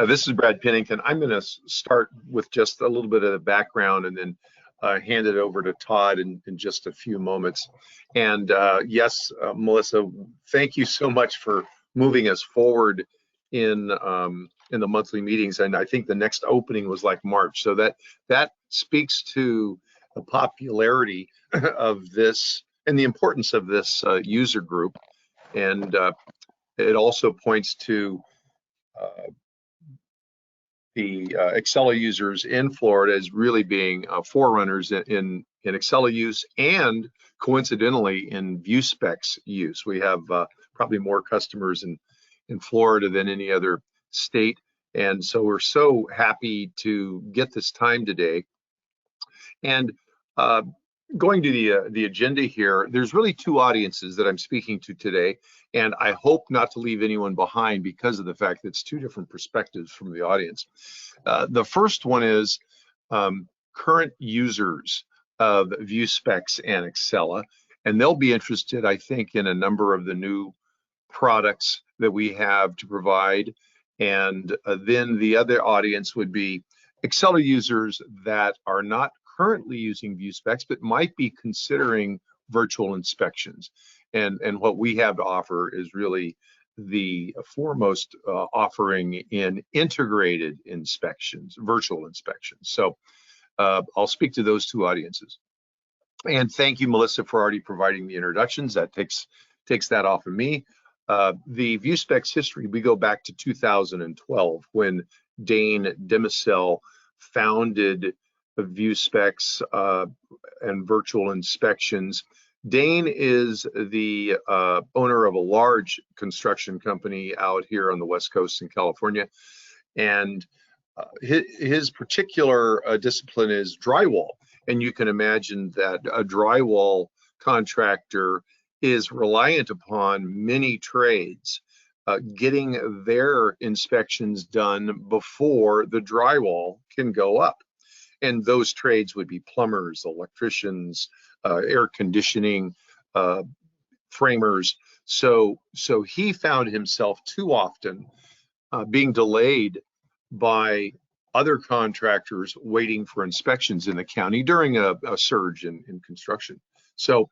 This is Brad Pennington. I'm going to start with just a little bit of the background and then hand it over to Todd in just a few moments. And yes, Melissa, thank you so much for moving us forward in the monthly meetings. And I think the next opening was like March. So that speaks to the popularity of this and the importance of this user group. And it also points to the Accela users in Florida as really being forerunners in Accela use and coincidentally in VuSpex use. We have probably more customers in Florida than any other state. And so we're so happy to get this time today. And going to the agenda here, there's really two audiences that I'm speaking to today, and I hope not to leave anyone behind because of the fact that it's two different perspectives from the audience. The first one is current users of VuSpex and Accela, and they'll be interested, I think, in a number of the new products that we have to provide. And then the other audience would be Accela users that are not currently using VuSpex, but might be considering virtual inspections. And what we have to offer is really the foremost offering in integrated inspections, virtual inspections. So I'll speak to those two audiences. And thank you, Melissa, for already providing the introductions. That takes that off of me. The VuSpex history, we go back to 2012 when Dane Demisel founded VuSpex and virtual inspections. Dane is the owner of a large construction company out here on the West Coast in California, and his particular discipline is drywall. And you can imagine that a drywall contractor is reliant upon many trades getting their inspections done before the drywall can go up. And those trades would be plumbers, electricians, air conditioning, framers. So he found himself too often being delayed by other contractors waiting for inspections in the county during a surge in construction. So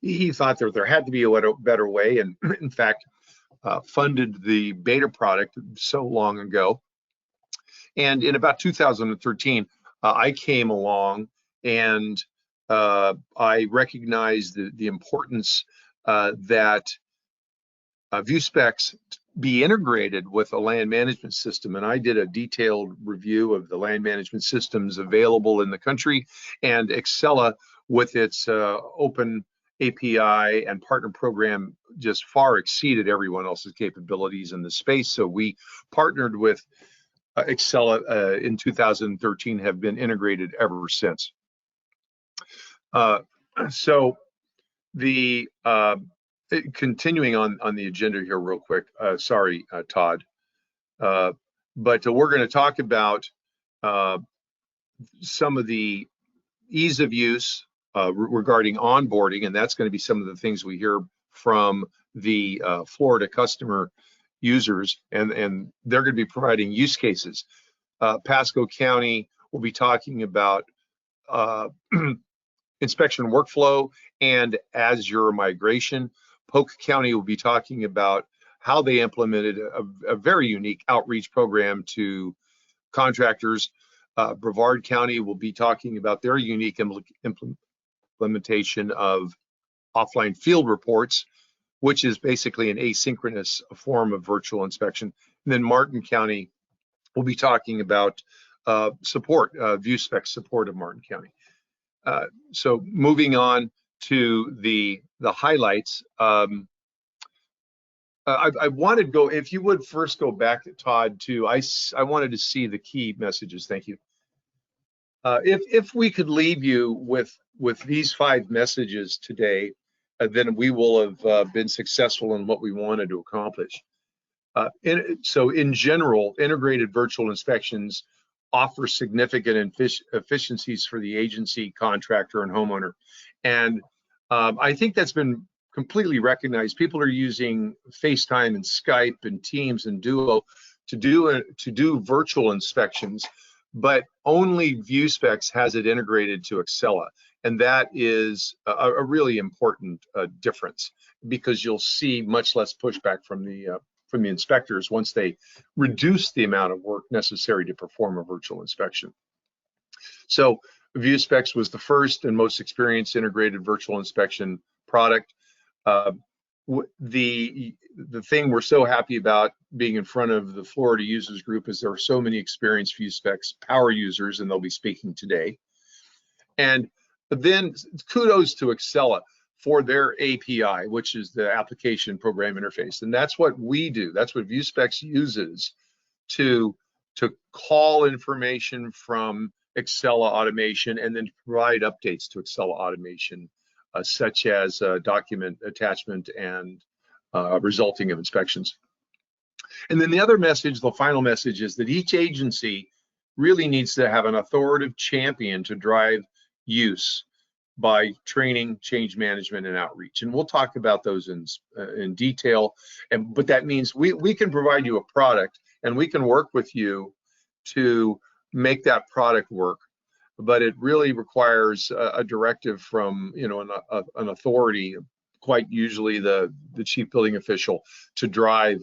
he thought that there had to be a better way, and in fact, funded the beta product so long ago. And in about 2013, I came along and I recognized the importance that VuSpex be integrated with a land management system. And I did a detailed review of the land management systems available in the country, and Accela with its open API and partner program just far exceeded everyone else's capabilities in the space. So we partnered with Accela in 2013, have been integrated ever since. So the continuing on the agenda here real quick, sorry, Todd, but we're going to talk about some of the ease of use regarding onboarding, and that's going to be some of the things we hear from the Florida customer users, and they're going to be providing use cases. Pasco County will be talking about inspection workflow and Azure migration. Polk County will be talking about how they implemented a very unique outreach program to contractors. Brevard County will be talking about their unique implementation of offline field reports, which is basically an asynchronous form of virtual inspection. And then Martin County will be talking about support, VuSpex support of Martin County. So moving on to the highlights, I wanted to go, if you would first go back, Todd, to, I wanted to see the key messages. Thank you. If we could leave you with these 5 messages today, then we will have been successful in what we wanted to accomplish. So in general, integrated virtual inspections offer significant efficiencies for the agency, contractor, and homeowner. And I think that's been completely recognized. People are using FaceTime and Skype and Teams and Duo to do virtual inspections, but only VuSpex has it integrated to Accela. And that is a really important difference, because you'll see much less pushback from the inspectors once they reduce the amount of work necessary to perform a virtual inspection. So VuSpex was the first and most experienced integrated virtual inspection product. The thing we're so happy about being in front of the Florida users group is there are so many experienced VuSpex power users, and they'll be speaking today. And then kudos to Accela for their API, which is the application program interface. And that's what we do. That's what VuSpex uses to call information from Accela automation and then provide updates to Accela automation, such as document attachment and resulting of inspections. And then the other message, the final message, is that each agency really needs to have an authoritative champion to drive use by training, change management, and outreach. And we'll talk about those in detail. But that means we can provide you a product, and we can work with you to make that product work. But it really requires a directive from, you know, an authority, quite usually the chief building official, to drive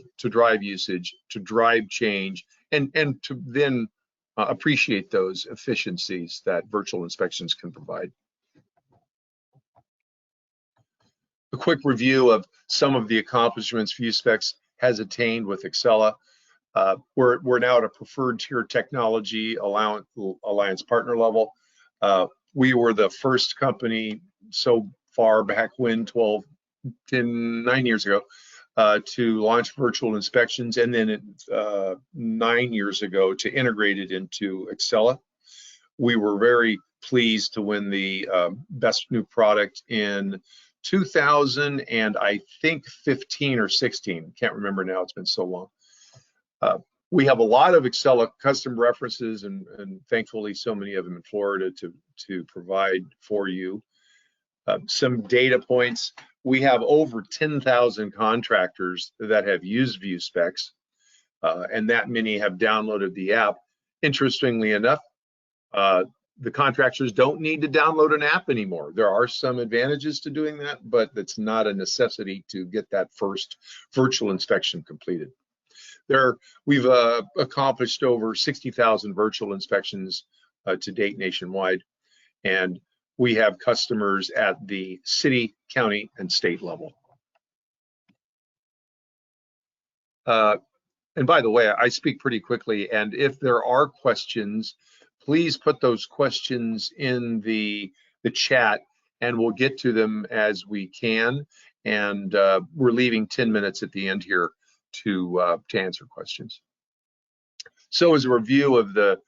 usage, to drive change, and to then appreciate those efficiencies that virtual inspections can provide. A quick review of some of the accomplishments VuSpex has attained with Accela. We're now at a preferred tier technology alliance partner level. We were the first company so far back when 9 years ago to launch virtual inspections, and then 9 years ago to integrate it into Accela. We were very pleased to win the best new product in 2000 and I think 15 or 16. Can't remember now, it's been so long. We have a lot of Accela custom references, and thankfully so many of them in Florida to provide for you. Some data points: we have over 10,000 contractors that have used VuSpex, and that many have downloaded the app. Interestingly enough, the contractors don't need to download an app anymore. There are some advantages to doing that, but that's not a necessity to get that first virtual inspection completed. We've accomplished over 60,000 virtual inspections to date nationwide, and we have customers at the city, county, and state level. And by the way, I speak pretty quickly, and if there are questions, please put those questions in the chat, and we'll get to them as we can. And we're leaving 10 minutes at the end here to answer questions. So as a review of the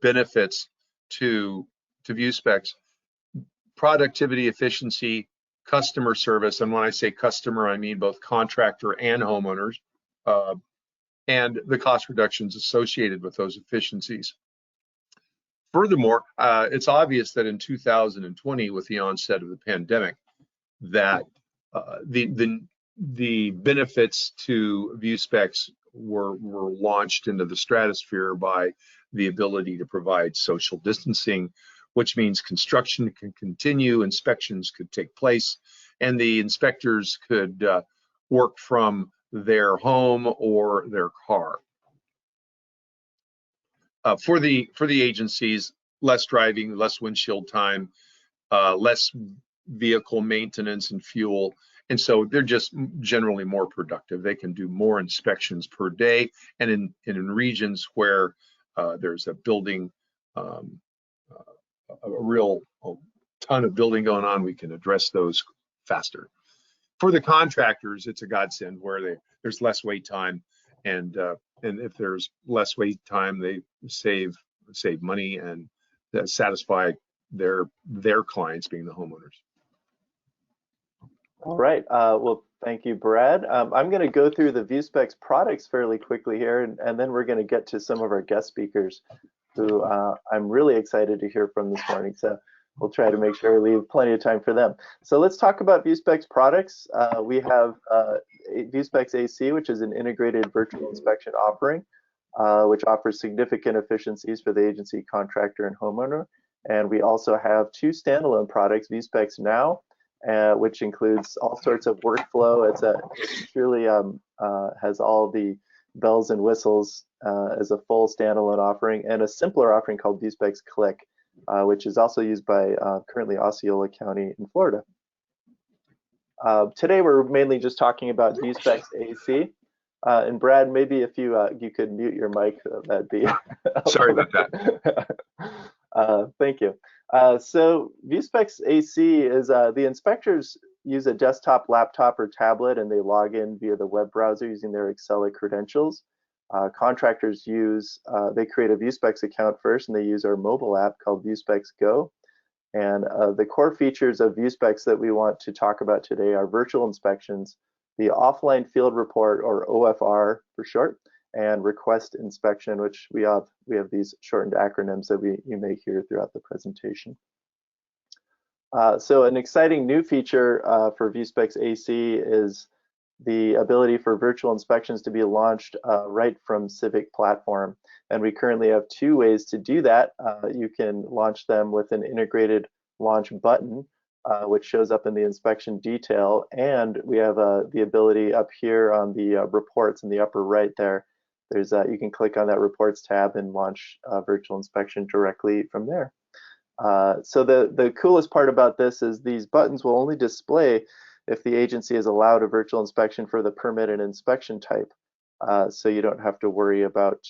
benefits to VuSpex: productivity, efficiency, customer service, and when I say customer, I mean both contractor and homeowners, and the cost reductions associated with those efficiencies. Furthermore, it's obvious that in 2020, with the onset of the pandemic, that the benefits to VuSpex were launched into the stratosphere by the ability to provide social distancing, which means construction can continue, inspections could take place, and the inspectors could work from their home or their car. For the agencies, less driving, less windshield time, less vehicle maintenance and fuel, and so they're just generally more productive. They can do more inspections per day, and in regions where there's a building, a ton of building going on, we can address those faster. For the contractors, it's a godsend where there's less wait time, and if there's less wait time, they save money and satisfy their clients, being the homeowners. All right. Well, thank you, Brad. I'm going to go through the VuSpex products fairly quickly here, and then we're going to get to some of our guest speakers who I'm really excited to hear from this morning. So we'll try to make sure we leave plenty of time for them. So let's talk about VuSpex products. We have VuSpex AC, which is an integrated virtual inspection offering. which offers significant efficiencies for the agency, contractor, and homeowner. And we also have 2 standalone products, VuSpex Now, which includes all sorts of workflow. It truly has all the bells and whistles as a full standalone offering, and a simpler offering called VuSpex Click, which is also used by currently Osceola County in Florida. Today we're mainly just talking about VuSpex AC. And Brad, maybe if you could mute your mic, that'd be Sorry about that. Thank you. So VuSpex AC is the inspectors use a desktop, laptop, or tablet, and they log in via the web browser using their Accela credentials. Contractors they create a VuSpex account first, and they use our mobile app called VuSpex Go. And the core features of VuSpex that we want to talk about today are virtual inspections, the offline field report, or OFR for short, and request inspection, which we have these shortened acronyms that you may hear throughout the presentation. So an exciting new feature for VuSpex AC is the ability for virtual inspections to be launched right from Civic platform. And we currently have 2 ways to do that. You can launch them with an integrated launch button, which shows up in the inspection detail. And we have the ability up here on the reports in the upper right there. You can click on that reports tab and launch virtual inspection directly from there. So the coolest part about this is these buttons will only display if the agency is allowed a virtual inspection for the permitted inspection type. So you don't have to worry about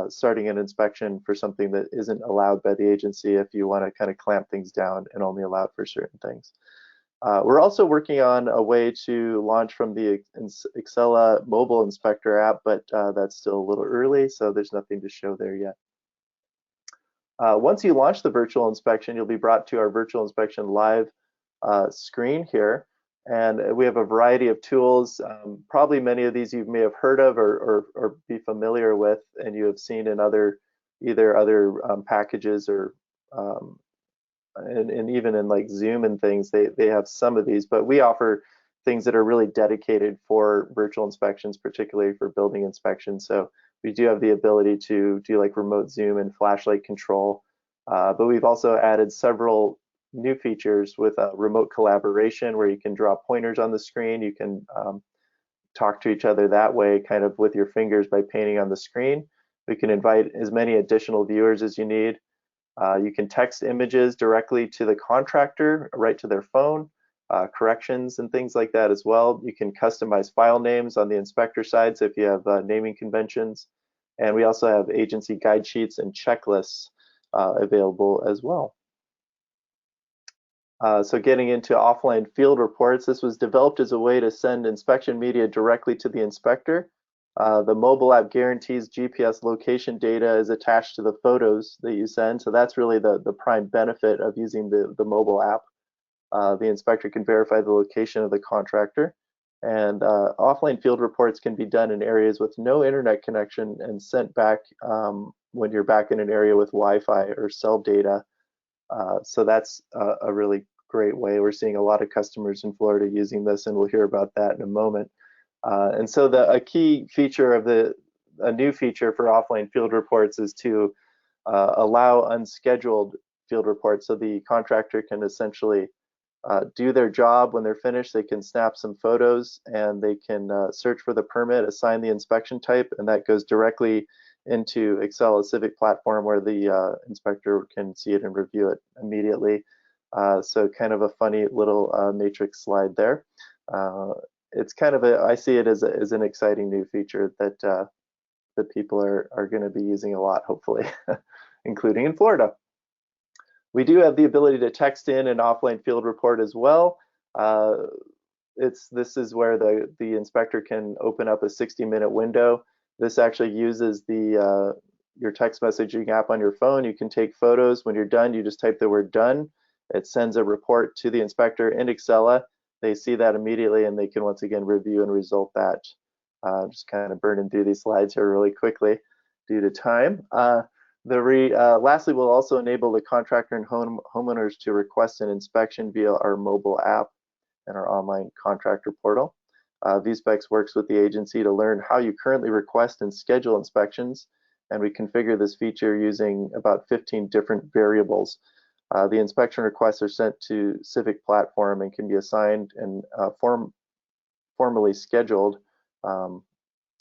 starting an inspection for something that isn't allowed by the agency if you want to kind of clamp things down and only allow it for certain things. We're also working on a way to launch from the Accela mobile inspector app, but that's still a little early, so there's nothing to show there yet. Once you launch the virtual inspection, you'll be brought to our virtual inspection live screen here. And we have a variety of tools. Probably many of these you may have heard of or be familiar with, and you have seen in either other packages or and even in like Zoom and things, they have some of these, but we offer things that are really dedicated for virtual inspections, particularly for building inspections. So we do have the ability to do like remote zoom and flashlight control, but we've also added several new features with remote collaboration, where you can draw pointers on the screen. You can talk to each other that way, kind of with your fingers by painting on the screen. We can invite as many additional viewers as you need. You can text images directly to the contractor, right to their phone, corrections and things like that as well. You can customize file names on the inspector side, so if you have naming conventions. And we also have agency guide sheets and checklists available as well. So getting into offline field reports, this was developed as a way to send inspection media directly to the inspector. The mobile app guarantees GPS location data is attached to the photos that you send, so that's really the prime benefit of using the mobile app. The inspector can verify the location of the contractor, and offline field reports can be done in areas with no internet connection and sent back when you're back in an area with Wi-Fi or cell data. So that's a really great way. We're seeing a lot of customers in Florida using this, and we'll hear about that in a moment. And so a key feature of a new feature for offline field reports is to allow unscheduled field reports. So the contractor can essentially do their job. When they're finished, they can snap some photos, and they can search for the permit, assign the inspection type, and that goes directly into Accela Civic platform, where the inspector can see it and review it immediately. So kind of a funny little matrix slide there. It's kind of I see it as an exciting new feature that that people are going to be using a lot, hopefully, including in Florida. We do have the ability to text in an offline field report as well. This is where the inspector can open up a 60-minute window. This actually uses your text messaging app on your phone. You can take photos. When you're done, you just type the word done. It sends a report to the inspector in Accela. They see that immediately, and they can once again review and result that. Just kind of burning through these slides here really quickly due to time. Lastly, we'll also enable the contractor and homeowners to request an inspection via our mobile app and our online contractor portal. VuSpex works with the agency to learn how you currently request and schedule inspections, and we configure this feature using about 15 different variables. The inspection requests are sent to Civic Platform and can be assigned and formally scheduled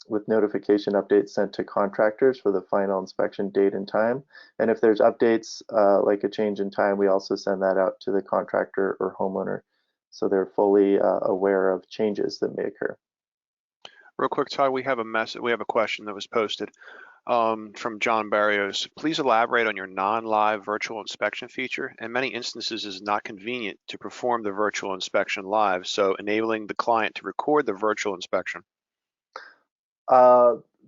with notification updates sent to contractors for the final inspection date and time. And if there's updates like a change in time, we also send that out to the contractor or homeowner, so they're fully aware of changes that may occur. Real quick, Todd, we have a question that was posted from John Barrios. Please elaborate on your non-live virtual inspection feature. In many instances, it is not convenient to perform the virtual inspection live, so enabling the client to record the virtual inspection.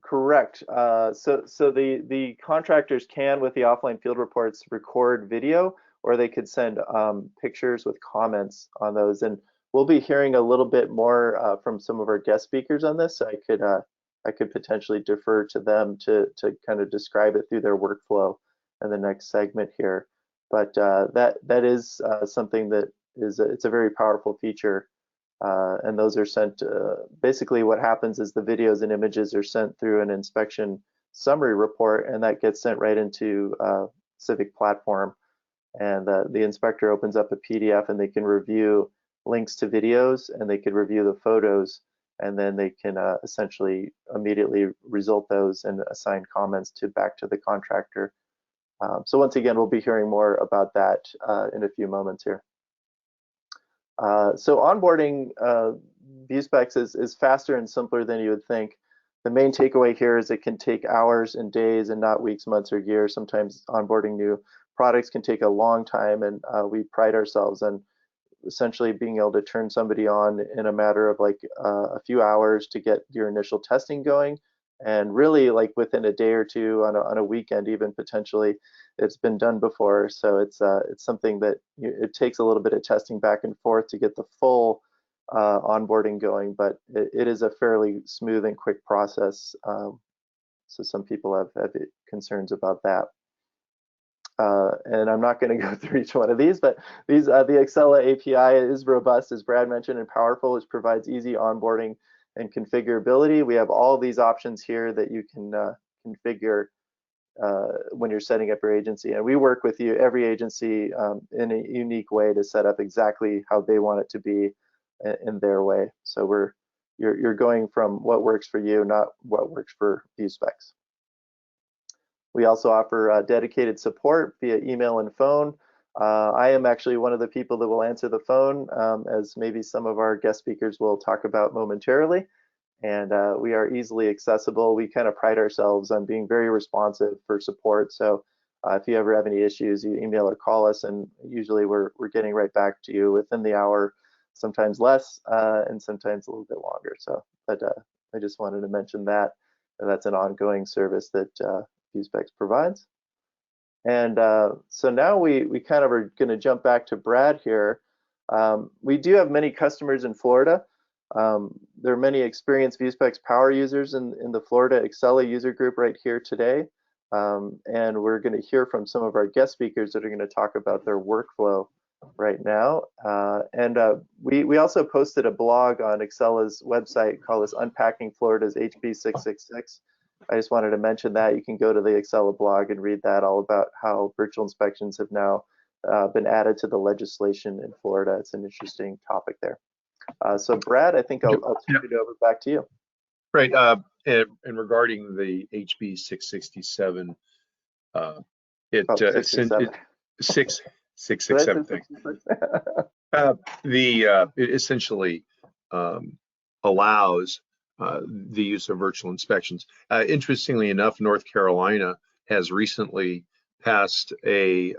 Correct. So the contractors can, with the offline field reports, record video, or they could send pictures with comments on those. And we'll be hearing a little bit more from some of our guest speakers on this. So I could potentially defer to them to kind of describe it through their workflow in the next segment here. But that is something that it's a very powerful feature. And those are sent, basically what happens is the videos and images are sent through an inspection summary report, and that gets sent right into Civic Platform. And the inspector opens up a PDF, and they can review links to videos, and they can review the photos, and then they can essentially immediately result those and assign comments back to the contractor. So once again, we'll be hearing more about that in a few moments here. So onboarding VuSpex is faster and simpler than you would think. The main takeaway here is it can take hours and days and not weeks, months, or years. Sometimes onboarding new products can take a long time, and we pride ourselves on essentially being able to turn somebody on in a matter of like a few hours to get your initial testing going, and really like within a day or two, on a weekend even potentially. It's been done before, so it's something that it takes a little bit of testing back and forth to get the full onboarding going, but it is a fairly smooth and quick process. So some people have concerns about that. And I'm not going to go through each one of these, but the Accela API is robust, as Brad mentioned, and powerful, which provides easy onboarding and configurability. We have all these options here that you can configure when you're setting up your agency, and we work with every agency in a unique way to set up exactly how they want it to be in their way. So you're going from what works for you, not what works for VuSpex. We also offer dedicated support via email and phone. I am actually one of the people that will answer the phone, as maybe some of our guest speakers will talk about momentarily. And we are easily accessible. We kind of pride ourselves on being very responsive for support. So if you ever have any issues, you email or call us, and usually we're getting right back to you within the hour, sometimes less, and sometimes a little bit longer. So, but I just wanted to mention that that's an ongoing service that VuSpex provides. And so now we kind of are going to jump back to Brad here. We do have many customers in Florida. There are many experienced VuSpex power users in the Florida Accela user group right here today. And we're going to hear from some of our guest speakers that are going to talk about their workflow right now. We also posted a blog on Accela's website called Unpacking Florida's HB 666. I just wanted to mention that. You can go to the Accela blog and read that all about how virtual inspections have now been added to the legislation in Florida. It's an interesting topic there. So Brad, I think I'll turn it over back to you. Right, and regarding the HB 667, it's 667 thing. It essentially allows the use of virtual inspections. Interestingly enough, North Carolina has recently passed a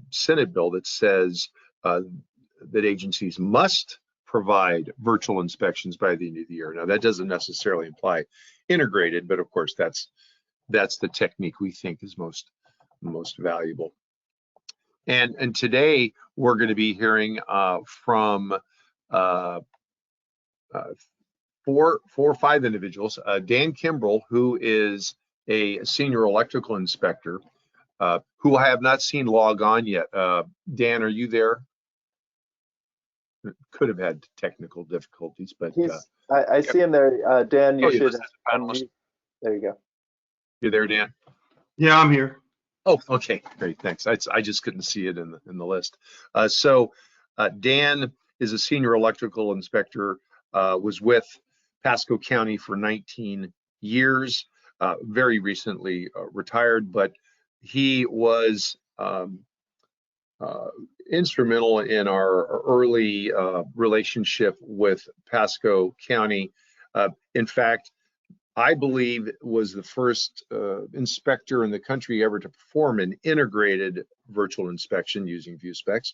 Senate bill that says that agencies must provide virtual inspections by the end of the year. Now, that doesn't necessarily imply integrated, but of course, that's the technique we think is most valuable. And today we're going to be hearing from four or five individuals. Dan Kimbrell, who is a senior electrical inspector, who I have not seen log on yet. Dan, are you there? Could have had technical difficulties, but I see him there. Dan, you should. Panelist. There you go. You're there, Dan? Yeah, I'm here. Oh, okay, great, thanks. I just couldn't see it in the list. Dan is a senior electrical inspector, was with Pasco County for 19 years, very recently retired, but he was instrumental in our early relationship with Pasco County. In fact, I believe was the first inspector in the country ever to perform an integrated virtual inspection using VuSpex.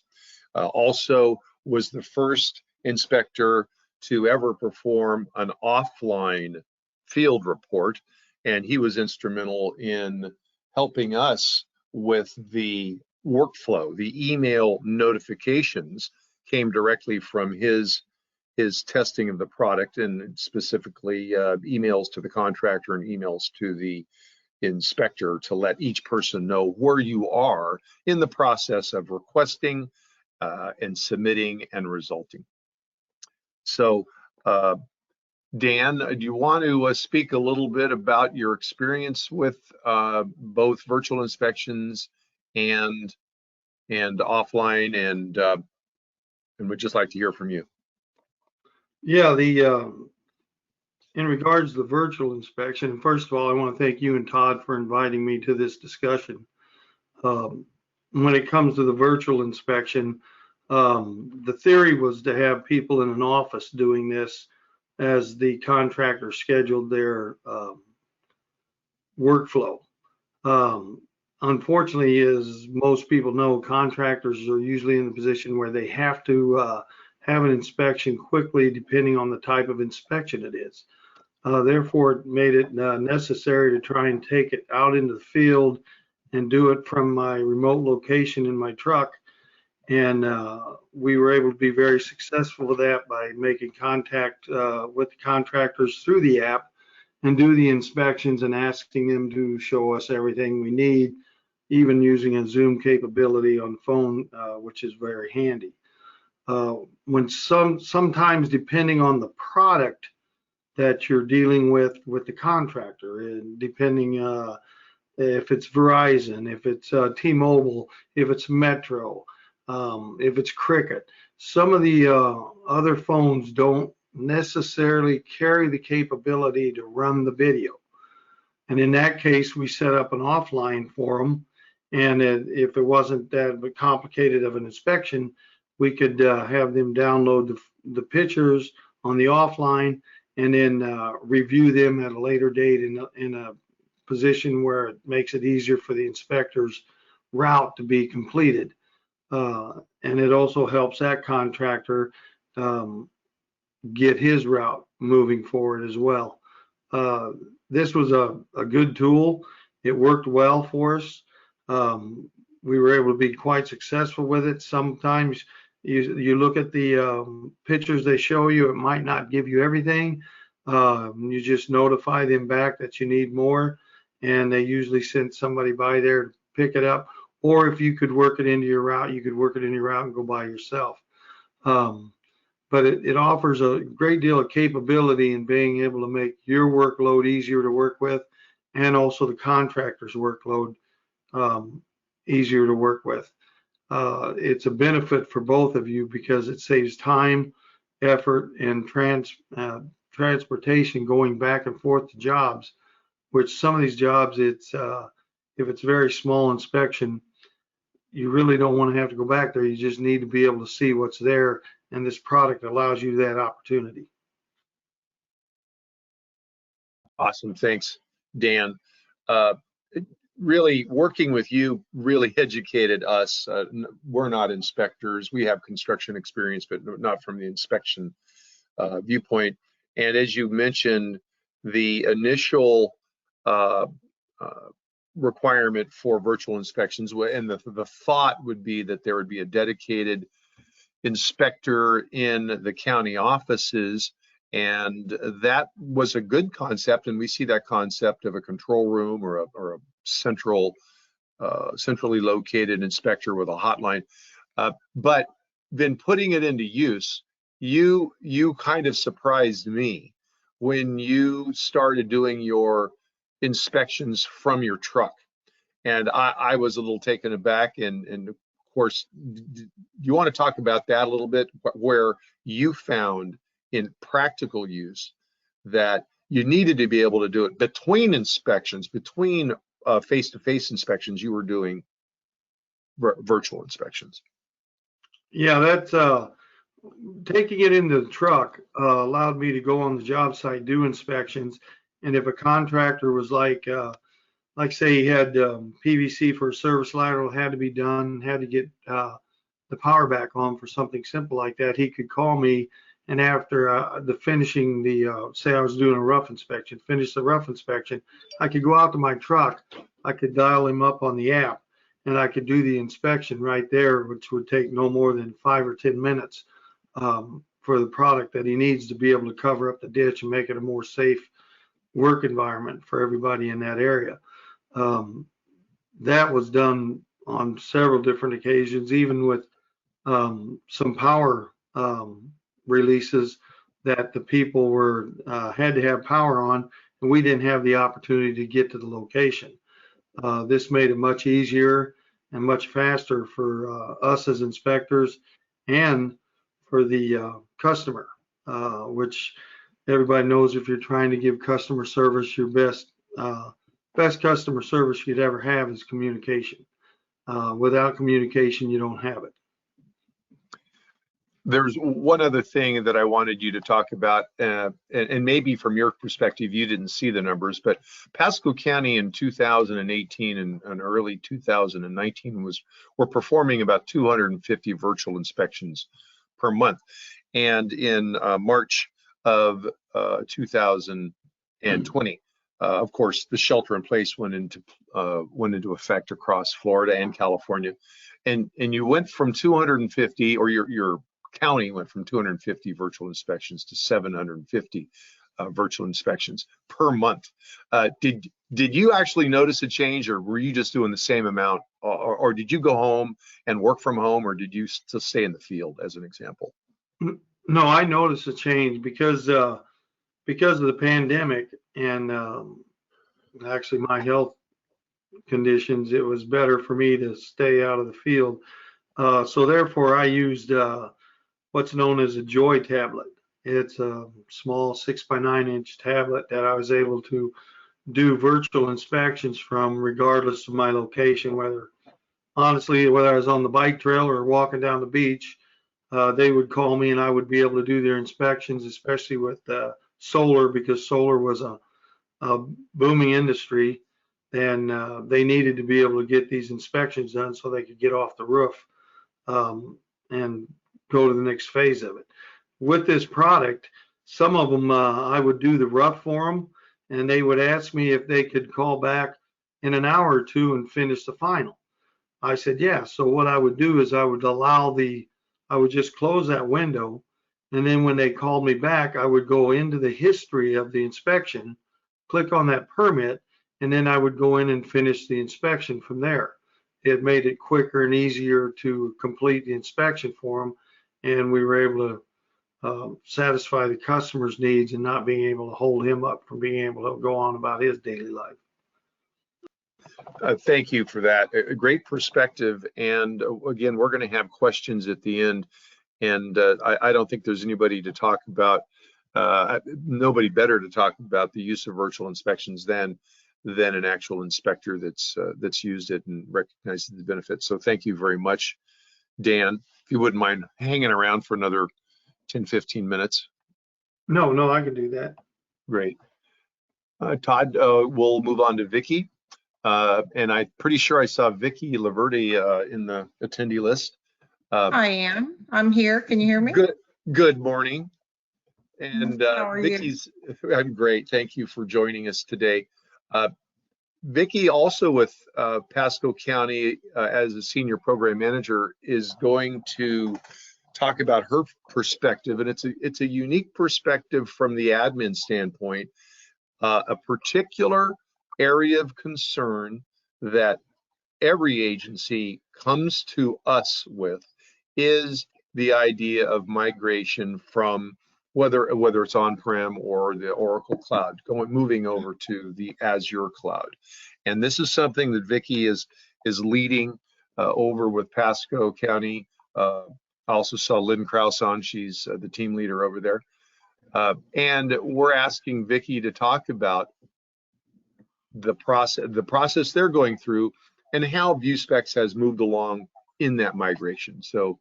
Also was the first inspector to ever perform an offline field report, and he was instrumental in helping us with the workflow. The email notifications came directly from his testing of the product, and specifically emails to the contractor and emails to the inspector to let each person know where you are in the process of requesting and submitting and resulting. So Dan, do you want to speak a little bit about your experience with both virtual inspections and offline, and we'd just like to hear from you. Yeah, in regards to the virtual inspection, first of all, I want to thank you and Todd for inviting me to this discussion. When it comes to the virtual inspection, the theory was to have people in an office doing this as the contractor scheduled their workflow. Unfortunately, as most people know, contractors are usually in the position where they have to have an inspection quickly, depending on the type of inspection it is. Therefore, it made it necessary to try and take it out into the field and do it from my remote location in my truck. And we were able to be very successful with that by making contact with the contractors through the app and do the inspections and asking them to show us everything we need, even using a Zoom capability on the phone, which is very handy. When sometimes depending on the product that you're dealing with the contractor, and depending if it's Verizon, if it's T-Mobile, if it's Metro, if it's Cricket, some of the other phones don't necessarily carry the capability to run the video. And in that case, we set up an offline for them. And if it wasn't that complicated of an inspection, we could have them download the pictures on the offline and then review them at a later date in a position where it makes it easier for the inspector's route to be completed. And it also helps that contractor get his route moving forward as well. This was a good tool. It worked well for us. We were able to be quite successful with it. Sometimes you look at the pictures they show you, it might not give you everything. You just notify them back that you need more, and they usually send somebody by there to pick it up. Or if you could work it into your route, you could work it in your route and go by yourself. But it offers a great deal of capability in being able to make your workload easier to work with, and also the contractor's workload easier to work with. It's a benefit for both of you because it saves time, effort, and transportation going back and forth to jobs, which some of these jobs, if it's very small inspection, you really don't want to have to go back there. You just need to be able to see what's there, and this product allows you that opportunity. Awesome, thanks, Dan. Really, working with you really educated us. We're not inspectors. We have construction experience, but not from the inspection viewpoint. And as you mentioned, the initial requirement for virtual inspections, and the thought would be that there would be a dedicated inspector in the county offices, and that was a good concept, and we see that concept of a control room or a centrally located inspector with a hotline. But then putting it into use, you kind of surprised me when you started doing your inspections from your truck. And I was a little taken aback. And of course, do you want to talk about that a little bit, where you found in practical use that you needed to be able to do it between inspections, between face-to-face inspections, you were doing virtual inspections? Yeah, that's taking it into the truck allowed me to go on the job site, do inspections. And if a contractor was like say he had PVC for a service lateral had to be done, had to get the power back on for something simple like that, he could call me. And after say I was doing a rough inspection, finish the rough inspection, I could go out to my truck, I could dial him up on the app, and I could do the inspection right there, which would take no more than 5 or 10 minutes for the product that he needs to be able to cover up the ditch and make it a more safe work environment for everybody in that area. That was done on several different occasions, even with some power releases that the people had to have power on, and we didn't have the opportunity to get to the location. This made it much easier and much faster for us as inspectors and for the customer, which everybody knows, if you're trying to give customer service, your best customer service you'd ever have is communication. Without communication, you don't have it. There's one other thing that I wanted you to talk about, and maybe from your perspective, you didn't see the numbers, but Pasco County in 2018 and early 2019 were performing about 250 virtual inspections per month. And in March of 2020, of course, the shelter in place went into effect across Florida and California, and you went from 250, or your county went from 250 virtual inspections to 750 virtual inspections per month. Did you actually notice a change, or were you just doing the same amount, or did you go home and work from home, or did you still stay in the field, as an example? No, I noticed a change because of the pandemic and actually my health conditions. It was better for me to stay out of the field. So therefore, I used what's known as a Joy tablet. It's a small 6x9-inch tablet that I was able to do virtual inspections from, regardless of my location, whether I was on the bike trail or walking down the beach. They would call me and I would be able to do their inspections, especially with solar, because solar was a booming industry, and they needed to be able to get these inspections done so they could get off the roof and go to the next phase of it. With this product, some of them I would do the rough for them, and they would ask me if they could call back in an hour or two and finish the final. I said, yeah. So what I would do is I would just close that window, and then when they called me back, I would go into the history of the inspection, click on that permit, and then I would go in and finish the inspection from there. It made it quicker and easier to complete the inspection for them, and we were able to satisfy the customer's needs and not being able to hold him up from being able to go on about his daily life. Thank you for that. A great perspective. And again, we're going to have questions at the end. And I don't think there's anybody to talk about, nobody better to talk about the use of virtual inspections than an actual inspector that's used it and recognizes the benefits. So thank you very much, Dan. If you wouldn't mind hanging around for another 10, 15 minutes. No, I can do that. Great. Todd, we'll move on to Vicki. And I'm pretty sure I saw Vicki Laverde in the attendee list. I am. I'm here. Can you hear me? Good morning. And how are Vicki's, I'm great. Thank you for joining us today. Vicki, also with Pasco County as a senior program manager, is going to talk about her perspective, and it's a unique perspective from the admin standpoint. A particular area of concern that every agency comes to us with is the idea of migration from whether it's on-prem or the Oracle Cloud, moving over to the Azure Cloud. And this is something that Vicki is leading over with Pasco County. I also saw Lynn Krause on, she's the team leader over there. And we're asking Vicki to talk about the process they're going through and how VuSpex has moved along in that migration. So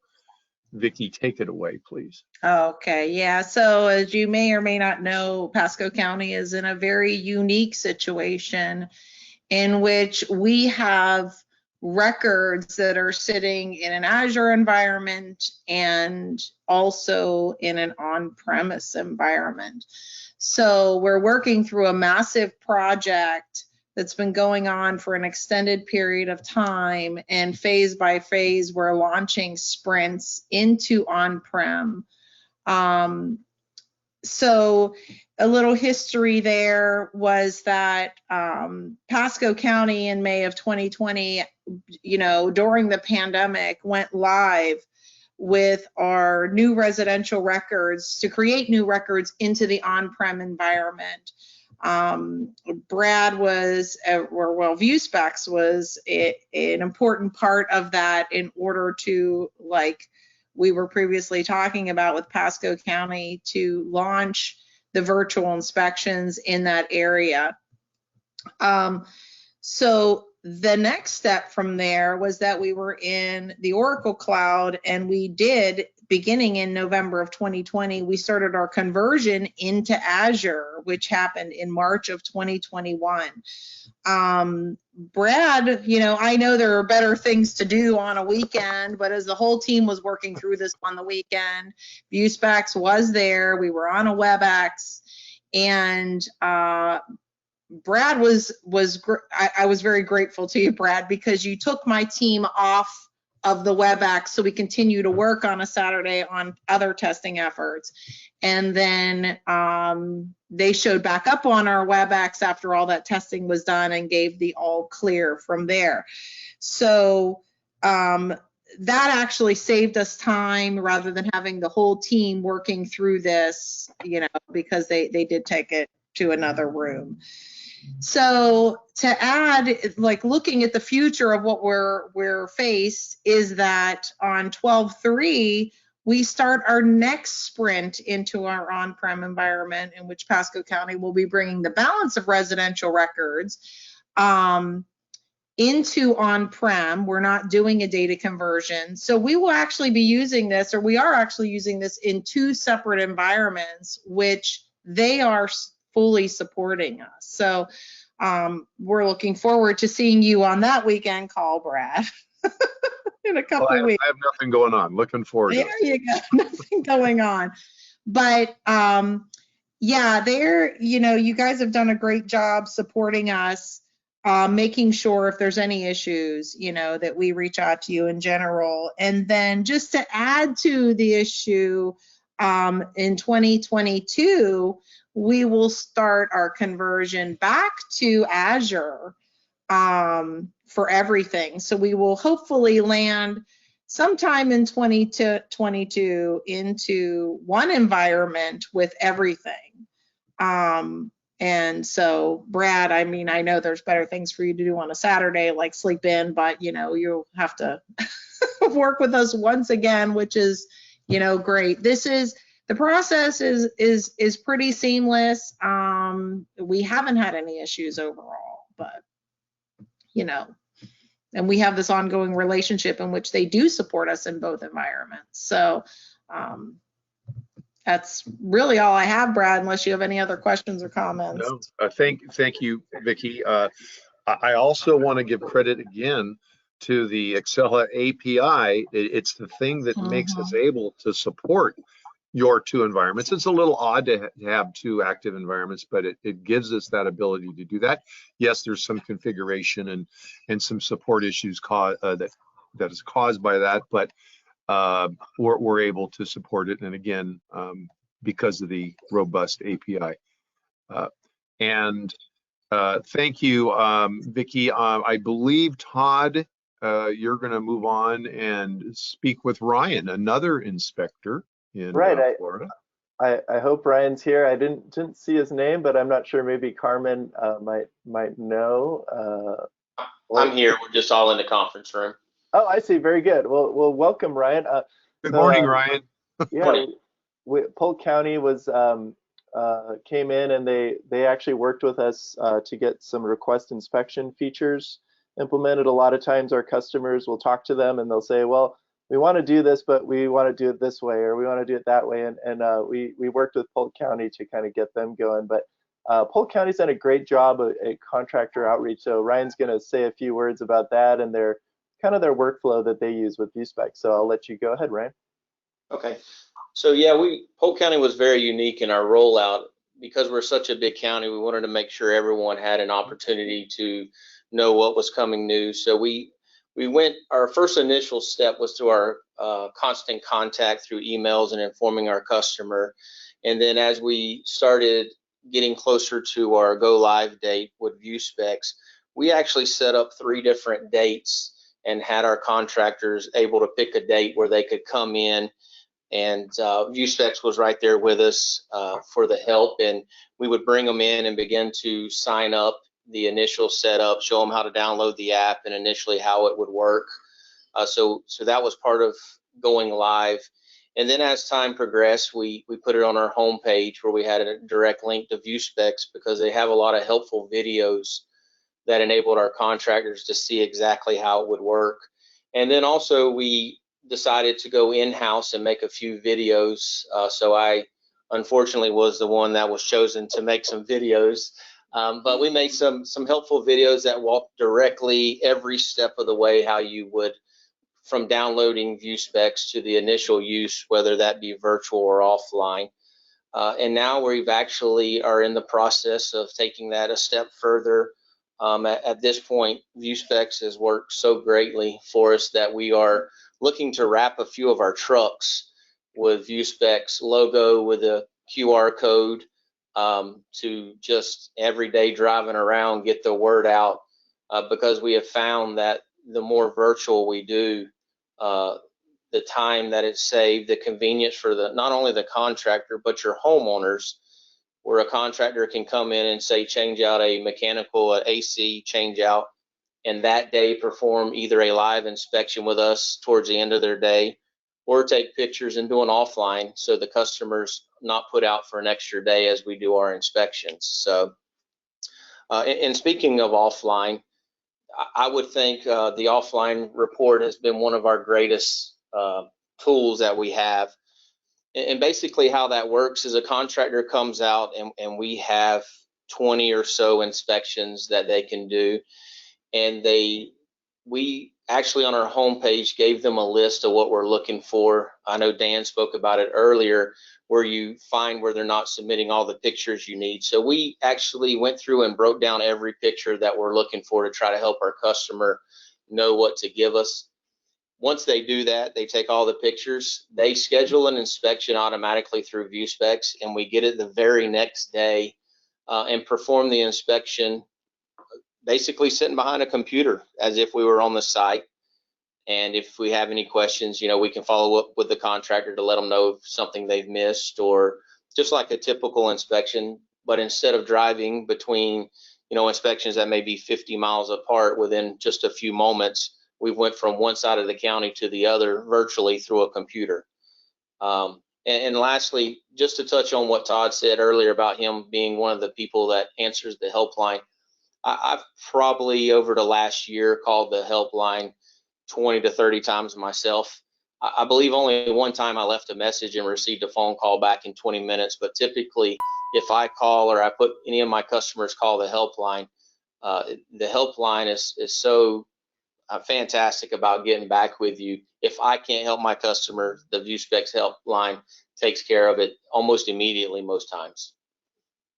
Vicki, take it away, please. Okay, yeah. So as you may or may not know, Pasco County is in a very unique situation in which we have records that are sitting in an Azure environment and also in an on-premise environment. So we're working through a massive project that's been going on for an extended period of time, and phase by phase we're launching sprints into on-prem. So a little history there was that Pasco County in May of 2020, during the pandemic, went live with our new residential records to create new records into the on-prem environment. Brad was, VuSpex was an important part of that in order to, like we were previously talking about with Pasco County, to launch the virtual inspections in that area. So the next step from there was that we were in the Oracle Cloud, and we did, beginning in November of 2020, we started our conversion into Azure, which happened in March of 2021. Brad, I know there are better things to do on a weekend, but as the whole team was working through this on the weekend, VuSpex was there, we were on a WebEx, and Brad I was very grateful to you, Brad, because you took my team off of the WebEx so we continue to work on a Saturday on other testing efforts. And then they showed back up on our WebEx after all that testing was done and gave the all clear from there. So that actually saved us time rather than having the whole team working through this, because they did take it to another room. So to add, like, looking at the future of what we're faced is that on 12/3, we start our next sprint into our on-prem environment, in which Pasco County will be bringing the balance of residential records into on-prem. We're not doing a data conversion. So we will actually be using this, or we are actually using this in 2 separate environments, which they are fully supporting us. So we're looking forward to seeing you on that weekend call, Brad, in a couple of weeks. I have nothing going on. Looking forward to it. There you go. Nothing going on. But yeah, you guys have done a great job supporting us, making sure if there's any issues, that we reach out to you in general. And then just to add to the issue, in 2022, we will start our conversion back to Azure for everything. So we will hopefully land sometime in 2022 into one environment with everything. And so, Brad, I know there's better things for you to do on a Saturday, like sleep in, but you'll have to work with us once again, which is great. The process is pretty seamless. We haven't had any issues overall, but and we have this ongoing relationship in which they do support us in both environments. So that's really all I have, Brad, unless you have any other questions or comments. No, thank you, Vicki. I also want to give credit again to the Accela API. It's the thing that makes us able to support your 2 environments. It's a little odd to have 2 active environments, but it gives us that ability to do that. Yes, there's some configuration and some support issues that is caused by that, but we're able to support it. And again, because of the robust API. Thank you, Vicki. I believe, Todd, you're going to move on and speak with Ryan, another inspector in Florida. I hope Ryan's here. I didn't see his name, but I'm not sure. Maybe Carmen might know. I'm here. We're just all in the conference room. Oh, I see. Very good. Well, welcome, Ryan. Good morning, Ryan. Yeah, Morning. Polk County was came in and they actually worked with us to get some request inspection features implemented. A lot of times our customers will talk to them and they'll say, well, we want to do this, but we want to do it this way, or we want to do it that way. And we worked with Polk County to kind of get them going. But Polk County's done a great job at contractor outreach. So Ryan's going to say a few words about that and their kind of their workflow that they use with VuSpex. So I'll let you go ahead, Ryan. Okay. So yeah, Polk County was very unique in our rollout. Because we're such a big county, we wanted to make sure everyone had an opportunity to know what was coming new. So our first initial step was to our constant contact through emails and informing our customer. And then as we started getting closer to our go live date with VuSpex, we actually set up 3 different dates and had our contractors able to pick a date where they could come in, and VuSpex was right there with us for the help, and we would bring them in and begin to sign up the initial setup, show them how to download the app and initially how it would work. So that was part of going live. And then as time progressed, we put it on our homepage where we had a direct link to VuSpex because they have a lot of helpful videos that enabled our contractors to see exactly how it would work. And then also we decided to go in-house and make a few videos. So I unfortunately was the one that was chosen to make some videos. But we made some helpful videos that walked directly every step of the way how you would, from downloading VuSpex to the initial use, whether that be virtual or offline. And now we've actually are in the process of taking that a step further. At this point, VuSpex has worked so greatly for us that we are looking to wrap a few of our trucks with VuSpex logo with a QR code to just every day driving around get the word out, because we have found that the more virtual we do, the time that it's saved, the convenience for not only the contractor but your homeowners, where a contractor can come in and say change out a mechanical AC change out, and that day perform either a live inspection with us towards the end of their day, or take pictures and do an offline so the customer's not put out for an extra day as we do our inspections. So, and speaking of offline, I would think the offline report has been one of our greatest tools that we have. And basically how that works is a contractor comes out and we have 20 or so inspections that they can do. And we actually on our homepage gave them a list of what we're looking for. I know Dan spoke about it earlier, where you find where they're not submitting all the pictures you need. So we actually went through and broke down every picture that we're looking for to try to help our customer know what to give us. Once they do that, they take all the pictures, they schedule an inspection automatically through VuSpex, and we get it the very next day and perform the inspection basically sitting behind a computer as if we were on the site. And if we have any questions, we can follow up with the contractor to let them know of something they've missed, or just like a typical inspection. But instead of driving between, inspections that may be 50 miles apart within just a few moments, we went from one side of the county to the other virtually through a computer. And lastly, just to touch on what Todd said earlier about him being one of the people that answers the helpline, I've probably over the last year called the helpline 20 to 30 times myself. I believe only one time I left a message and received a phone call back in 20 minutes, but typically if I call or I put any of my customers call the helpline is so fantastic about getting back with you. If I can't help my customer, the VuSpex helpline takes care of it almost immediately most times.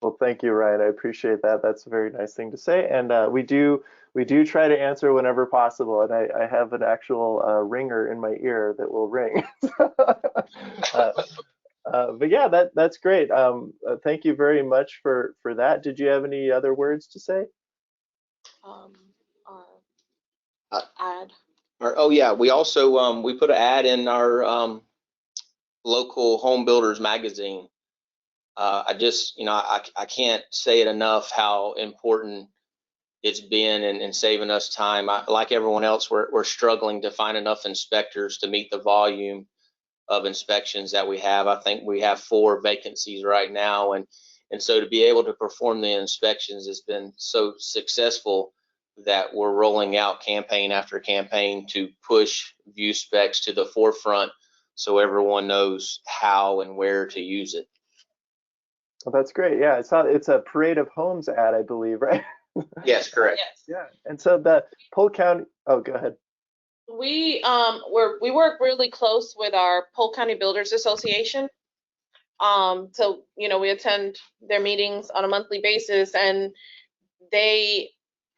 Well, thank you, Ryan. I appreciate that. That's a very nice thing to say. And we do try to answer whenever possible. And I have an actual ringer in my ear that will ring. But yeah, that's great. Thank you very much for that. Did you have any other words to say? Ad. Oh yeah, we also we put an ad in our local home builders magazine. I just, I can't say it enough how important it's been in saving us time. Like everyone else, we're struggling to find enough inspectors to meet the volume of inspections that we have. I think we have 4 vacancies right now, and so to be able to perform the inspections has been so successful that we're rolling out campaign after campaign to push VuSpex to the forefront so everyone knows how and where to use it. Well, that's great. Yeah, it's a Parade of Homes ad, I believe, right? Yes, correct. Yes. Yeah. And so the Polk County, oh, go ahead. We work really close with our Polk County Builders Association. So we attend their meetings on a monthly basis, and they,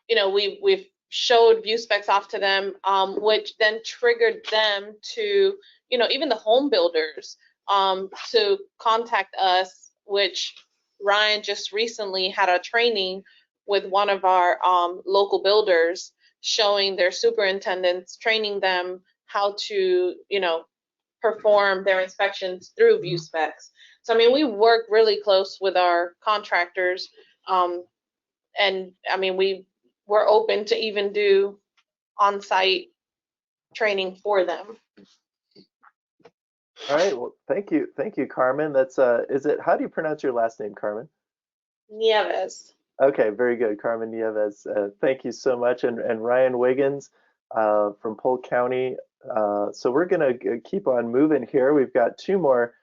we've showed VuSpex off to them, which then triggered them to, even the home builders, to contact us, which Ryan just recently had a training with one of our local builders, showing their superintendents, training them how to, perform their inspections through VuSpex. So, I mean, we work really close with our contractors. And I mean, we're open to even do on-site training for them. All right. Well, thank you, Carmen. That's how do you pronounce your last name, Carmen? Nieves. Okay, very good, Carmen Nieves. Thank you so much, and Ryan Wiggins from Polk County. So we're gonna keep on moving here. We've got two more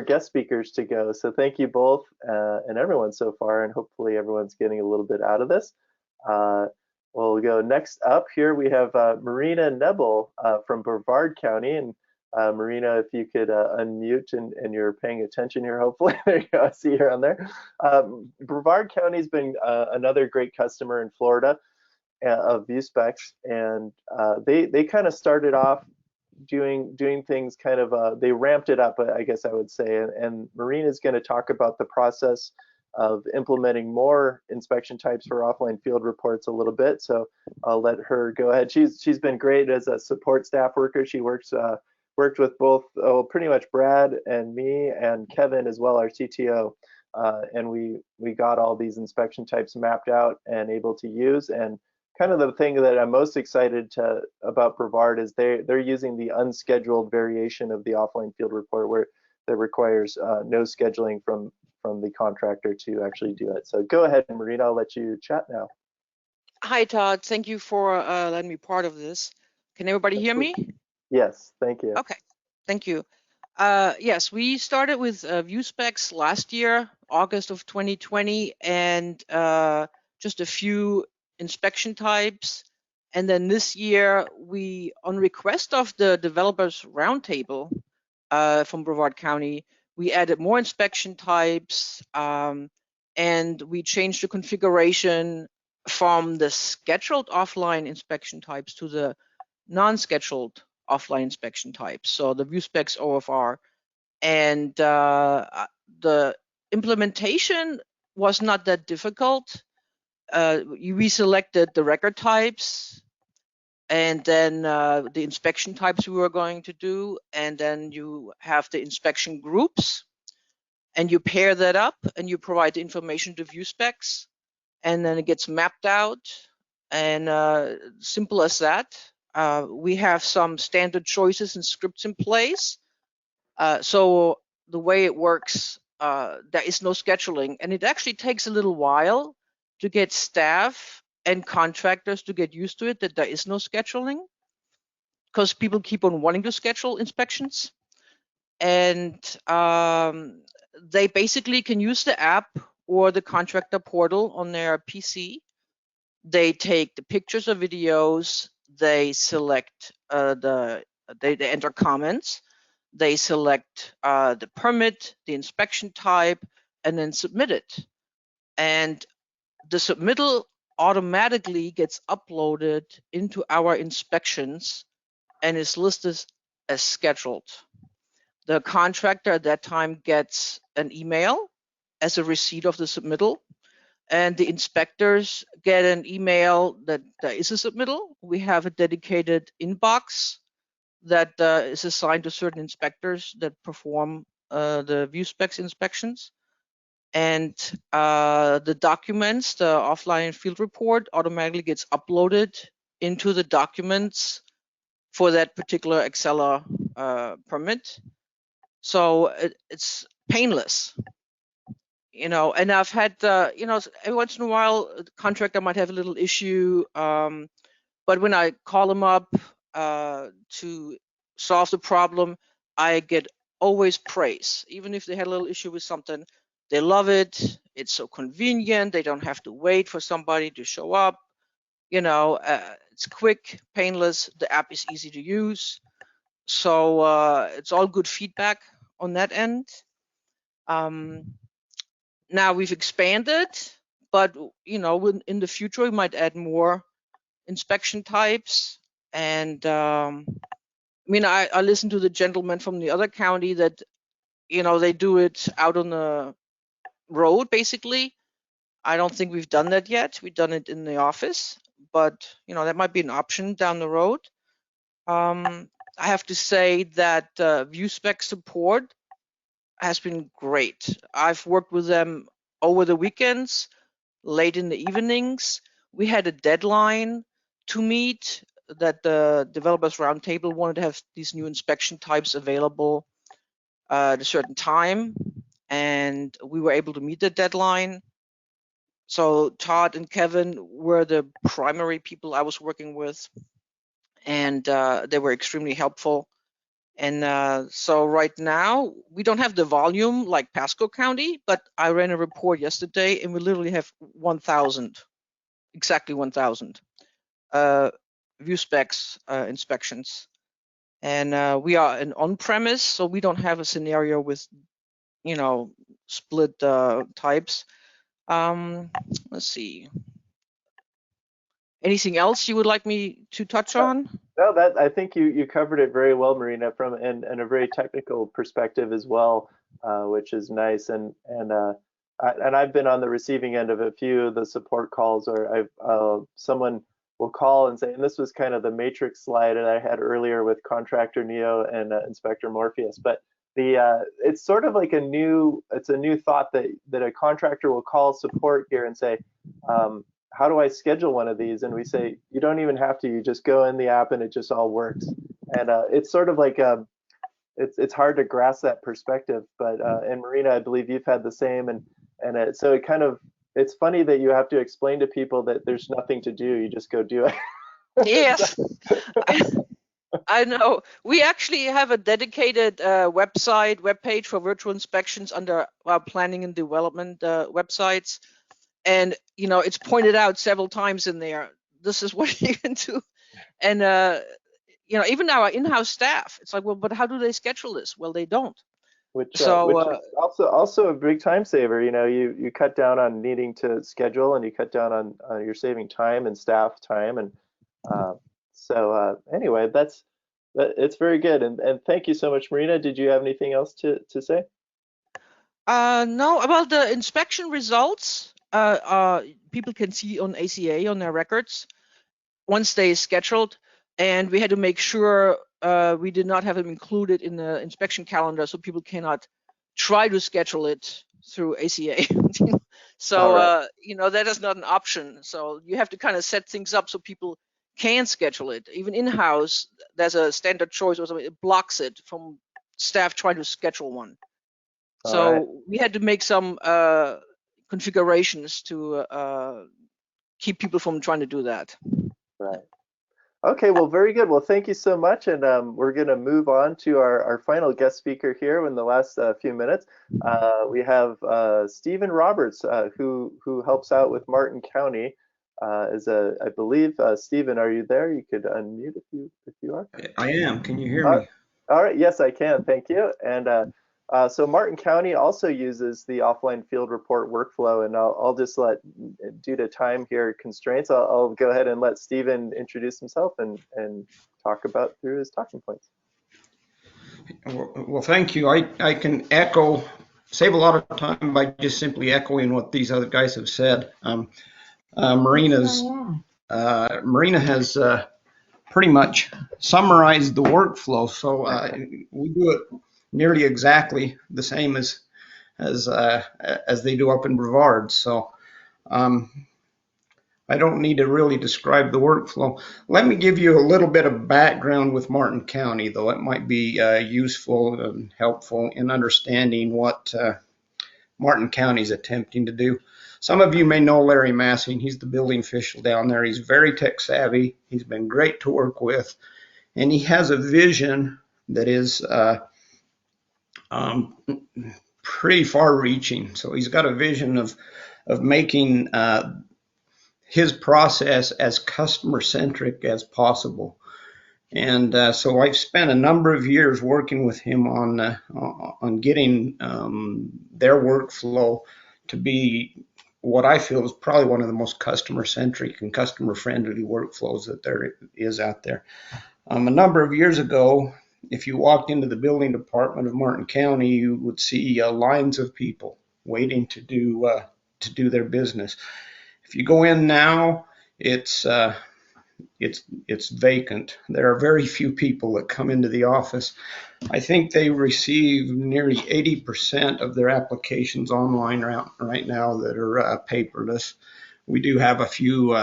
guest speakers to go. So thank you both and everyone so far, and hopefully everyone's getting a little bit out of this. We'll go next up here. We have Marina Nebel from Brevard County, and Marina, if you could unmute and you're paying attention here, hopefully. There you go, I see you on there. Brevard County's been another great customer in Florida of VuSpex, and they kind of started off doing things kind of, they ramped it up, I guess I would say, and Marina's going to talk about the process of implementing more inspection types for offline field reports a little bit. So I'll let her go ahead. She's been great as a support staff worker. She worked with both, pretty much Brad and me and Kevin as well, our CTO, and we got all these inspection types mapped out and able to use. And kind of the thing that I'm most excited about Brevard is they're using the unscheduled variation of the offline field report, where that requires no scheduling from the contractor to actually do it. So go ahead, Marina, I'll let you chat now. Hi, Todd. Thank you for letting me be part of this. Can everybody hear me? Yes, thank you. Okay, thank you. Yes, we started with VuSpex last year, August of 2020, and just a few inspection types. And then this year, we, on request of the developers roundtable from Brevard County, we added more inspection types, and we changed the configuration from the scheduled offline inspection types to the non-scheduled offline inspection types, so the VuSpex OFR. And the implementation was not that difficult. We selected the record types, and then the inspection types we were going to do, and then you have the inspection groups, and you pair that up, and you provide the information to VuSpex, and then it gets mapped out, and simple as that. We have some standard choices and scripts in place. So the way it works, there is no scheduling, and it actually takes a little while to get staff and contractors to get used to it, that there is no scheduling, because people keep on wanting to schedule inspections. And they basically can use the app or the Contractor Portal on their PC. They take the pictures or videos, they select they enter comments, they select the permit, the inspection type, and then submit it. And the submittal automatically gets uploaded into our inspections and is listed as scheduled. The contractor at that time gets an email as a receipt of the submittal, and the inspectors get an email that there is a submittal. We have a dedicated inbox that is assigned to certain inspectors that perform the VuSpex inspections. and the documents, the offline field report, automatically gets uploaded into the documents for that particular Accela permit. So it's painless, you know. And I've had, you know, every once in a while, the contractor might have a little issue, but when I call them up to solve the problem, I get always praise. Even if they had a little issue with something, they love it. It's so convenient. They don't have to wait for somebody to show up. You know, it's quick, painless. The app is easy to use. So it's all good feedback on that end. Now we've expanded, but you know, in the future we might add more inspection types. And I mean, I listened to the gentleman from the other county that, you know, they do it out on the road basically. I don't think we've done that yet. We've done it in the office, but you know, that might be an option down the road. I have to say that VuSpex support has been great. I've worked with them over the weekends, late in the evenings. We had a deadline to meet that the developers roundtable wanted to have these new inspection types available at a certain time, and we were able to meet the deadline. So Todd and Kevin were the primary people I was working with, and they were extremely helpful. And so right now we don't have the volume like Pasco County, but I ran a report yesterday and we literally have 1,000, exactly 1,000 VuSpex inspections. And we are an on-premise, so we don't have a scenario with, you know, split types. Let's see. Anything else you would like me to touch on? No, that I think you covered it very well, Marina, from and a very technical perspective as well, which is nice. And I've been on the receiving end of a few of the support calls, or I've someone will call and say, and this was kind of the matrix slide that I had earlier with Contractor Neo and Inspector Morpheus, but it's sort of like a new thought that a contractor will call support here and say, how do I schedule one of these? And we say, you don't even have to, you just go in the app and it just all works. And it's sort of like, it's hard to grasp that perspective, but, and Marina, I believe you've had the same. And so it kind of, it's funny that you have to explain to people that there's nothing to do, you just go do it. Yes, I know. We actually have a dedicated webpage for virtual inspections under our planning and development websites. And, you know, it's pointed out several times in there, this is what you can do. And, you know, even our in-house staff, it's like, well, but how do they schedule this? Well, they don't. Which is also a big time saver. You know, you cut down on needing to schedule, and you cut down on you're saving time and staff time. And so anyway, it's very good. And thank you so much, Marina. Did you have anything else to say? No, about the inspection results. People can see on ACA on their records once they scheduled, and we had to make sure we did not have them included in the inspection calendar, so people cannot try to schedule it through ACA. So right. You know, that is not an option. So you have to kind of set things up so people can schedule it. Even in-house, there's a standard choice or something, it blocks it from staff trying to schedule one. So right. We had to make some configurations to keep people from trying to do that. Right. Okay, well, very good. Well, thank you so much. And we're going to move on to our final guest speaker here in the last few minutes. We have Stephen Roberts, who helps out with Martin County. I believe, Stephen, are you there? You could unmute if you are. I am. Can you hear me? All right. Yes, I can. Thank you. And so Martin County also uses the offline field report workflow, and I'll just due to time here constraints, I'll go ahead and let Stephen introduce himself and talk about through his talking points. Well, thank you. I can save a lot of time by just simply echoing what these other guys have said. Marina has pretty much summarized the workflow, so we do it nearly exactly the same as as they do up in Brevard. So I don't need to really describe the workflow. Let me give you a little bit of background with Martin County, though it might be useful and helpful in understanding what Martin County is attempting to do. Some of you may know Larry Massing. He's the building official down there. He's very tech savvy. He's been great to work with, and he has a vision that is pretty far reaching. So he's got a vision of making his process as customer centric as possible. And so I've spent a number of years working with him on getting their workflow to be what I feel is probably one of the most customer centric and customer friendly workflows that there is out there. A number of years ago, if you walked into the building department of Martin County, you would see lines of people waiting to do their business. If you go in now, it's vacant. There are very few people that come into the office. I think they receive nearly 80% of their applications online right now that are paperless. We do have a few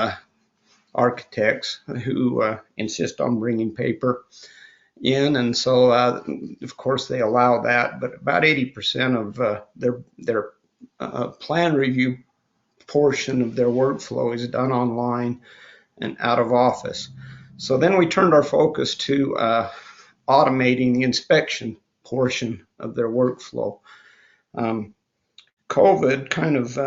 architects who insist on bringing paper in, and so of course they allow that, but about 80% of their plan review portion of their workflow is done online and out of office. So then we turned our focus to automating the inspection portion of their workflow. COVID kind of,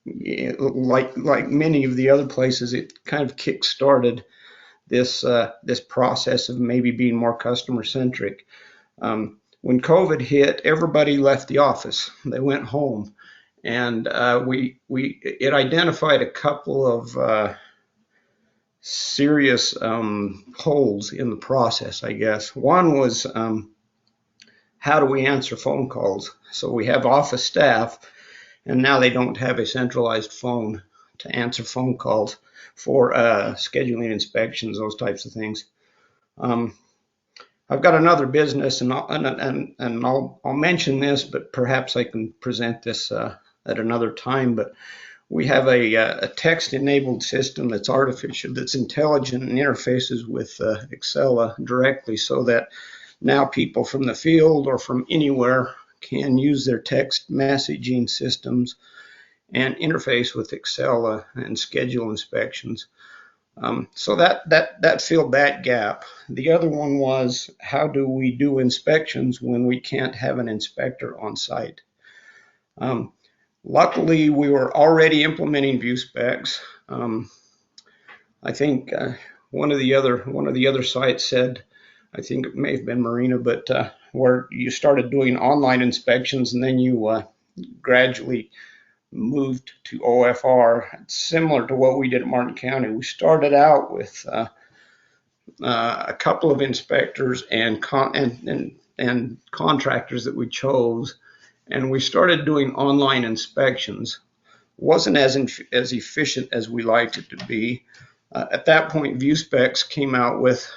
like many of the other places, it kind of kick-started this process of maybe being more customer centric. When COVID hit, everybody left the office. They went home, and it identified a couple of serious holes in the process, I guess. One was how do we answer phone calls? So we have office staff, and now they don't have a centralized phone to answer phone calls for scheduling inspections, those types of things. I've got another business, and I'll mention this, but perhaps I can present this at another time. But we have a text-enabled system that's artificial, that's intelligent, and interfaces with Accela directly, so that now people from the field or from anywhere can use their text messaging systems and interface with Accela and schedule inspections. So that filled that gap. The other one was, how do we do inspections when we can't have an inspector on site? Luckily, we were already implementing VuSpex. I think one of the other sites said, I think it may have been Marina, but where you started doing online inspections and then you gradually moved to OFR. It's similar to what we did at Martin County. We started out with a couple of inspectors and contractors that we chose, and we started doing online inspections. Wasn't as efficient as we liked it to be. At that point, VuSpex came out with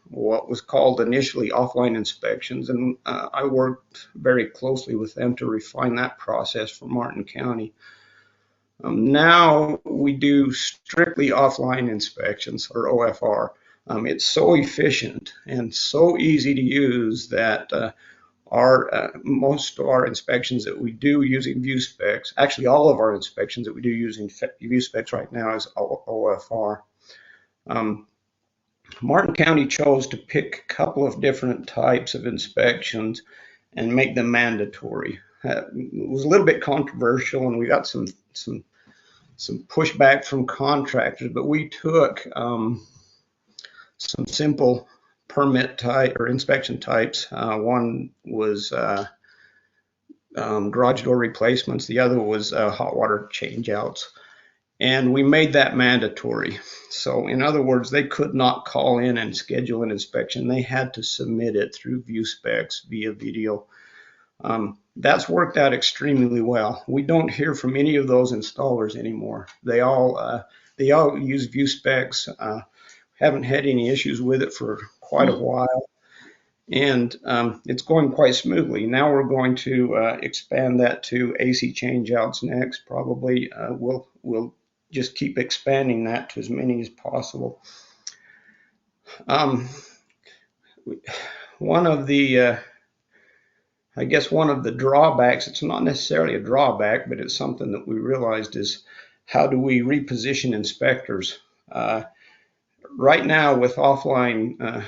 what was called initially offline inspections, and I worked very closely with them to refine that process for Martin County. Now we do strictly offline inspections, or OFR. It's so efficient and so easy to use that most of our inspections that we do using VuSpex, actually all of our inspections that we do using VuSpex right now is OFR. Martin County chose to pick a couple of different types of inspections and make them mandatory. It was a little bit controversial, and we got some pushback from contractors, but we took some simple permit type or inspection types. One was garage door replacements. The other was hot water changeouts. And we made that mandatory. So in other words, they could not call in and schedule an inspection. They had to submit it through VuSpex via video. That's worked out extremely well. We don't hear from any of those installers anymore. They all use VuSpex. Haven't had any issues with it for quite a while. and it's going quite smoothly. Now we're going to expand that to AC changeouts next. Probably we'll just keep expanding that to as many as possible. One of the I guess one of the drawbacks, it's not necessarily a drawback, but it's something that we realized, is how do we reposition inspectors? Right now with offline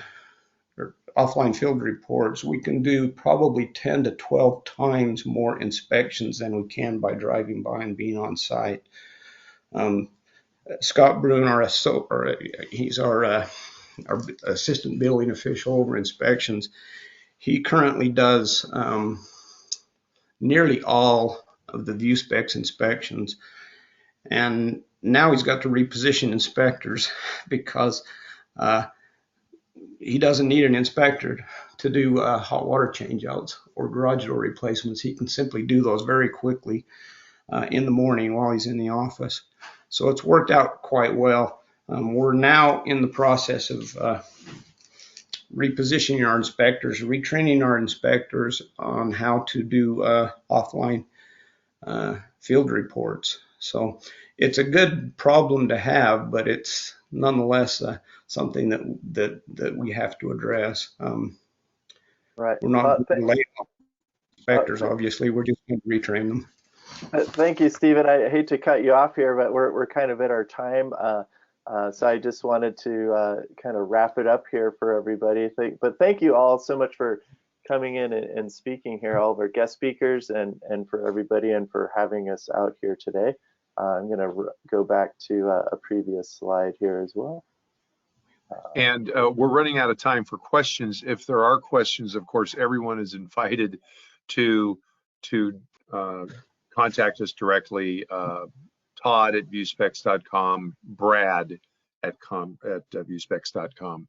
field reports, we can do probably 10 to 12 times more inspections than we can by driving by and being on site. Scott Bruin, he's our assistant building official over inspections. He currently does nearly all of the VuSpex inspections, and now he's got to reposition inspectors because he doesn't need an inspector to do hot water changeouts or garage door replacements. He can simply do those very quickly in the morning while he's in the office. So it's worked out quite well. We're now in the process of repositioning our inspectors, retraining our inspectors on how to do offline field reports. So it's a good problem to have, but it's nonetheless something that we have to address. Right. We're not going to lay off inspectors, obviously. We're just going to retrain them. Thank you, Stephen. I hate to cut you off here, but we're kind of at our time. So I just wanted to kind of wrap it up here for everybody. But thank you all so much for coming in and speaking here, all of our guest speakers, and for everybody, and for having us out here today. I'm going to go back to a previous slide here as well. And we're running out of time for questions. If there are questions, of course, everyone is invited to contact us directly. Todd at VuSpex.com, Brad at VuSpex.com.